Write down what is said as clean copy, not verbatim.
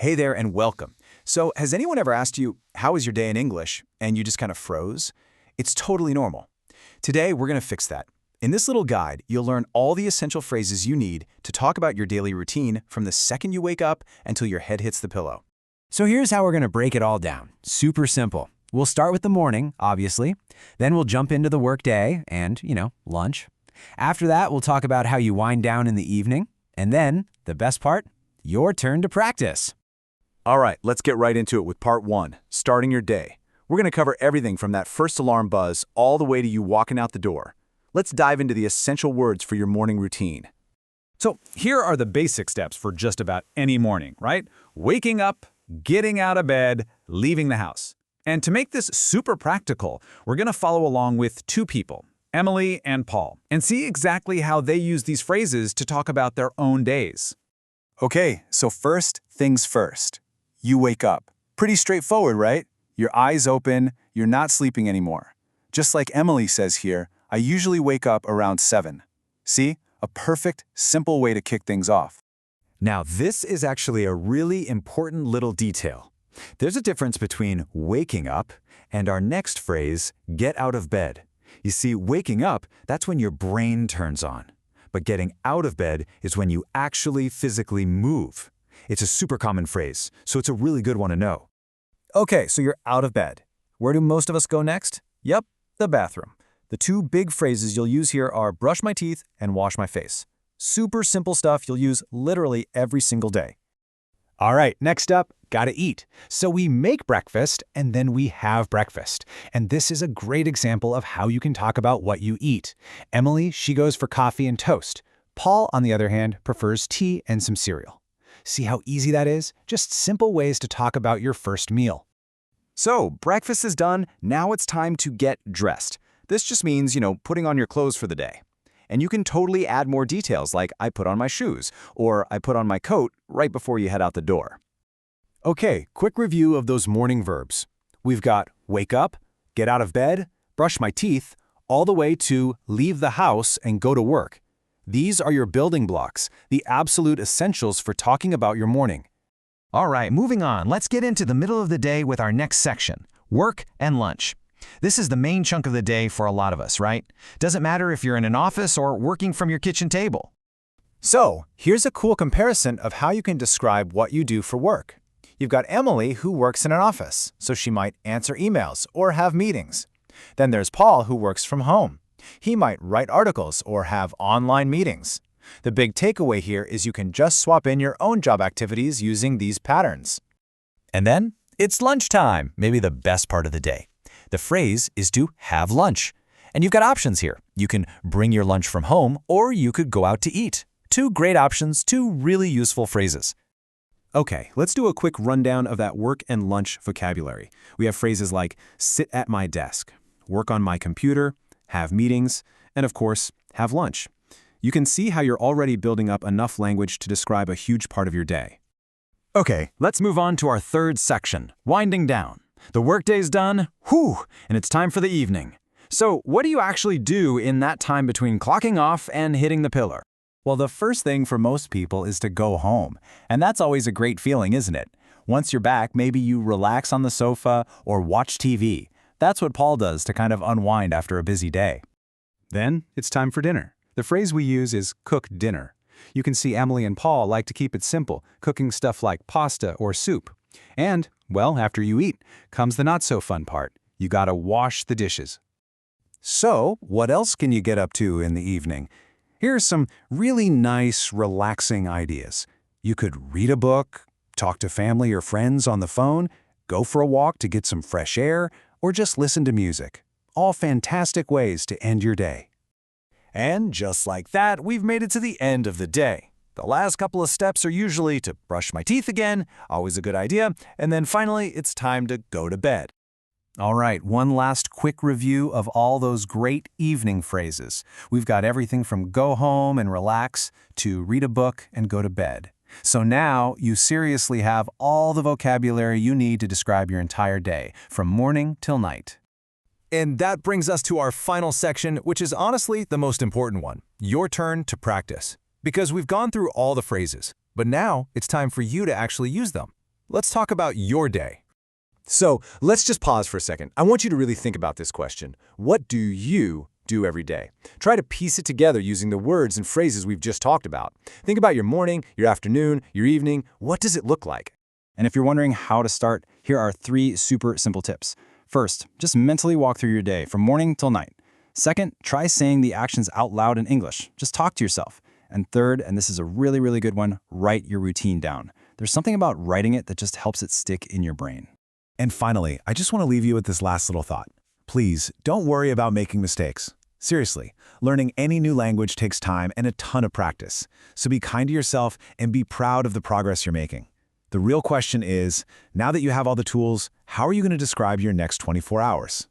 Hey there and welcome. So, has anyone ever asked you, how was your day in English, and you just kind of froze? It's totally normal. Today, we're going to fix that. In this little guide, you'll learn all the essential phrases you need to talk about your daily routine from the second you wake up until your head hits the pillow. So here's how we're going to break it all down. Super simple. We'll start with the morning, obviously. Then we'll jump into the workday and, lunch. After that, we'll talk about how you wind down in the evening. And then, the best part, your turn to practice. All right, let's get right into it with part one, starting your day. We're going to cover everything from that first alarm buzz all the way to you walking out the door. Let's dive into the essential words for your morning routine. So here are the basic steps for just about any morning, right? Waking up, getting out of bed, leaving the house. And to make this super practical, we're going to follow along with two people, Emily and Paul, and see exactly how they use these phrases to talk about their own days. Okay, so first things first. You wake up. Pretty straightforward, right? Your eyes open, you're not sleeping anymore. Just like Emily says here, I usually wake up around 7. See? A perfect, simple way to kick things off. Now, this is actually a really important little detail. There's a difference between waking up and our next phrase, get out of bed. You see, waking up, that's when your brain turns on. But getting out of bed is when you actually physically move. It's a super common phrase, so it's a really good one to know. Okay, so you're out of bed. Where do most of us go next? Yep, the bathroom. The two big phrases you'll use here are brush my teeth and wash my face. Super simple stuff you'll use literally every single day. All right, next up, gotta eat. So we make breakfast and then we have breakfast. And this is a great example of how you can talk about what you eat. Emily, she goes for coffee and toast. Paul, on the other hand, prefers tea and some cereal. See how easy that is? Just simple ways to talk about your first meal. So, breakfast is done, now it's time to get dressed. This just means, putting on your clothes for the day. And you can totally add more details like I put on my shoes or I put on my coat right before you head out the door. Okay, quick review of those morning verbs. We've got wake up, get out of bed, brush my teeth, all the way to leave the house and go to work. These are your building blocks, the absolute essentials for talking about your morning. All right, moving on. Let's get into the middle of the day with our next section, work and lunch. This is the main chunk of the day for a lot of us, right? Doesn't matter if you're in an office or working from your kitchen table. So, here's a cool comparison of how you can describe what you do for work. You've got Emily who works in an office, so she might answer emails or have meetings. Then there's Paul who works from home. He might write articles or have online meetings. The big takeaway here is you can just swap in your own job activities using these patterns. And then, it's lunchtime, maybe the best part of the day. The phrase is to have lunch. And you've got options here. You can bring your lunch from home, or you could go out to eat. Two great options, two really useful phrases. Okay, let's do a quick rundown of that work and lunch vocabulary. We have phrases like sit at my desk, work on my computer, have meetings, and of course, have lunch. You can see how you're already building up enough language to describe a huge part of your day. Okay, let's move on to our third section, winding down. The workday's done, and it's time for the evening. So what do you actually do in that time between clocking off and hitting the pillar? Well, the first thing for most people is to go home, and that's always a great feeling, isn't it? Once you're back, maybe you relax on the sofa or watch TV. That's what Paul does to kind of unwind after a busy day. Then it's time for dinner. The phrase we use is cook dinner. You can see Emily and Paul like to keep it simple, cooking stuff like pasta or soup. And, well, after you eat, comes the not-so-fun part. You gotta wash the dishes. So, what else can you get up to in the evening? Here are some really nice, relaxing ideas. You could read a book, talk to family or friends on the phone, go for a walk to get some fresh air, or just listen to music. All fantastic ways to end your day. And just like that, we've made it to the end of the day. The last couple of steps are usually to brush my teeth again, always a good idea, and then finally it's time to go to bed. All right, one last quick review of all those great evening phrases. We've got everything from go home and relax to read a book and go to bed. So now you seriously have all the vocabulary you need to describe your entire day, from morning till night. And that brings us to our final section, which is honestly the most important one, your turn to practice. Because we've gone through all the phrases, but now it's time for you to actually use them. let's talk about your day. So let's just pause for a second. I want you to really think about this question. What do you do every day? Try to piece it together using the words and phrases we've just talked about. Think about your morning, your afternoon, your evening. What does it look like? And if you're wondering how to start, here are 3 super simple tips. First, just mentally walk through your day from morning till night. Second, try saying the actions out loud in English. Just talk to yourself. And third, and this is a really, really good one, write your routine down. There's something about writing it that just helps it stick in your brain. And finally, I just want to leave you with this last little thought. Please, don't worry about making mistakes. Seriously, learning any new language takes time and a ton of practice. So be kind to yourself and be proud of the progress you're making. The real question is, now that you have all the tools, how are you going to describe your next 24 hours?